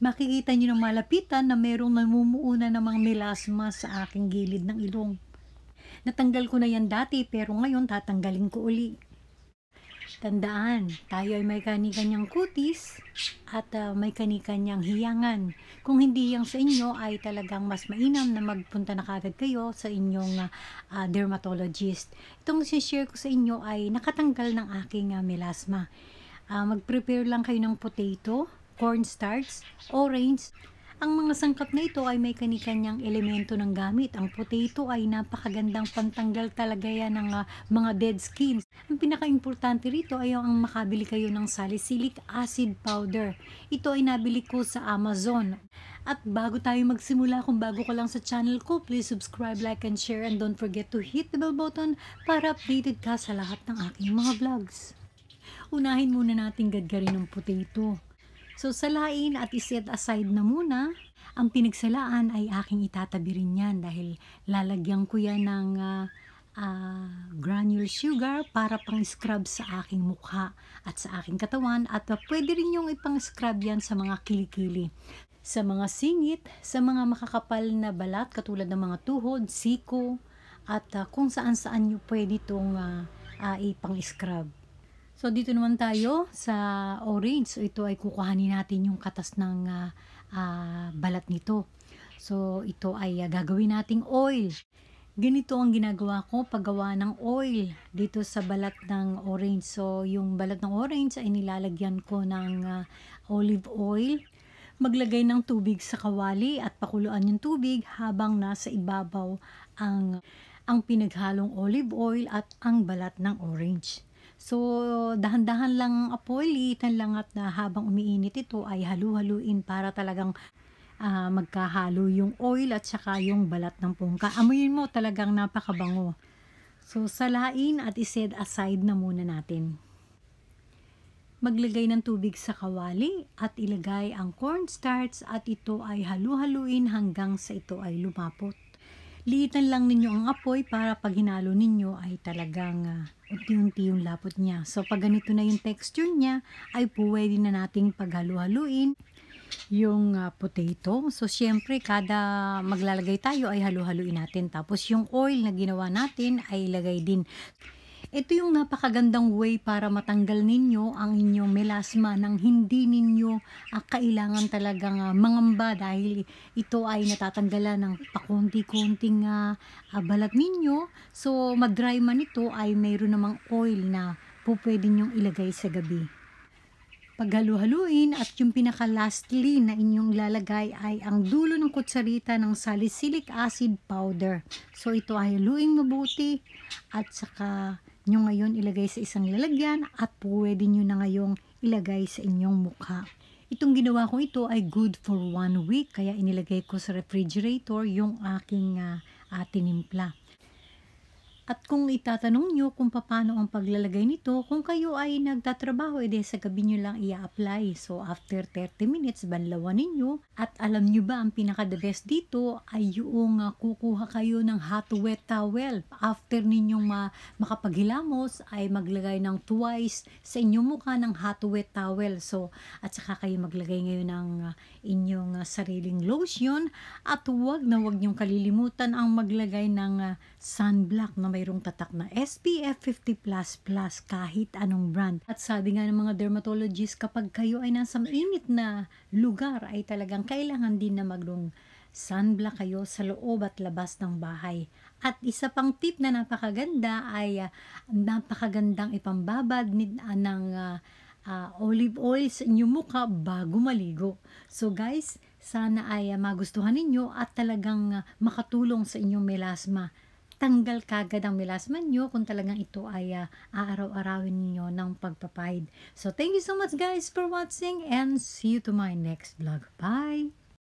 makikita nyo ng malapitan na merong namumuuna ng mga melasma sa aking gilid ng ilong. Natanggal ko na yan dati pero ngayon tatanggalin ko uli. Tandaan, tayo ay may kani-kanyang kutis at may kani-kanyang hiyangan. Kung hindi yang sa inyo ay talagang mas mainam na magpunta na kagad kayo sa inyong dermatologist. Itong share ko sa inyo ay nakatanggal ng aking melasma. Mag-prepare lang kayo ng potato, cornstarch, orange. Ang mga sangkap na ito ay may kani-kanyang elemento ng gamit. Ang potato ay napakagandang pantanggal talaga yan ng mga dead skin. Ang pinaka-importante rito ay ang makabili kayo ng salicylic acid powder. Ito ay nabili ko sa Amazon. At bago tayo magsimula, kung bago ka lang sa channel ko, please subscribe, like, and share, and don't forget to hit the bell button para updated ka sa lahat ng aking mga vlogs. Unahin muna natin gadgarin ng potato. So, salain at iset aside na muna. Ang pinagsalaan ay aking itatabi rin yan dahil lalagyan ko yan ng granule sugar para pang-scrub sa aking mukha at sa aking katawan. At pwede rin yung ipang-scrub yan sa mga kilikili, sa mga singit, sa mga makakapal na balat katulad ng mga tuhod, siko, at kung saan-saan nyo pwede itong ipang-scrub. So, dito naman tayo sa orange. So, ito ay kukuhanin natin yung katas ng balat nito. So, ito ay gagawin nating oil. Ganito ang ginagawa ko paggawa ng oil dito sa balat ng orange. So, yung balat ng orange ay nilalagyan ko ng olive oil. Maglagay ng tubig sa kawali at pakuluan yung tubig habang nasa ibabaw ang pinaghalong olive oil at ang balat ng orange. So, dahan-dahan lang ang apoy, liitan lang at habang umiinit ito ay halu-haluin para talagang magkahalo yung oil at saka yung balat ng pungka. Amuyin mo, talagang napakabango. So, salain at iset aside na muna natin. Maglagay ng tubig sa kawali at ilagay ang cornstarch at ito ay halu-haluin hanggang sa ito ay lumapot. Liitan lang ninyo ang apoy para pag hinalo ninyo ay talagang unti-unti yung lapot niya. So, pag ganito na yung texture niya, ay pwede na nating paghalu-haluin yung potato. So, syempre, kada maglalagay tayo ay halu-haluin natin. Tapos, yung oil na ginawa natin ay ilagay din. Ito yung napakagandang way para matanggal ninyo ang inyong melasma nang hindi ninyo kailangan talagang mangamba dahil ito ay natatanggalan ng pakunti-kunting balat ninyo. So, madry man ito ay mayroon namang oil na pwede nyong ilagay sa gabi. Paghalu-haluin at yung pinaka-lastly na inyong lalagay ay ang dulo ng kutsarita ng salicylic acid powder. So, ito ay haluin mabuti at saka nyo ngayon ilagay sa isang lalagyan at pwede nyo na ngayong ilagay sa inyong mukha. Itong ginawa ko ito ay good for 1 week kaya inilagay ko sa refrigerator yung aking tinimpla. At kung itatanong nyo kung paano ang paglalagay nito, kung kayo ay nagtatrabaho, edi sa gabi nyo lang i-apply. So, after 30 minutes, banlawan ninyo. At alam nyo ba, ang pinaka-the best dito ay yung kukuha kayo ng hot wet towel. After ninyong makapaghilamos, ay maglagay ng twice sa inyong mukha ng hot wet towel. So, at saka kayo maglagay ngayon ng inyong sariling lotion. At huwag nyong kalilimutan ang maglagay ng sunblock na mayroong tatak na SPF 50++ kahit anong brand. At sabi nga ng mga dermatologist, kapag kayo ay nasa mainit na lugar ay talagang kailangan din na maglong sunblock kayo sa loob at labas ng bahay. At isa pang tip na napakaganda ay napakagandang ipambabad ng olive oil sa inyong mukha bago maligo. So guys, sana ay magustuhan ninyo at talagang makatulong sa inyong melasma. Tanggal kagad ang melasma nyo kung talagang ito ay aaraw-arawin niyo ng pagpapahid. So, thank you so much guys for watching and see you to my next vlog. Bye!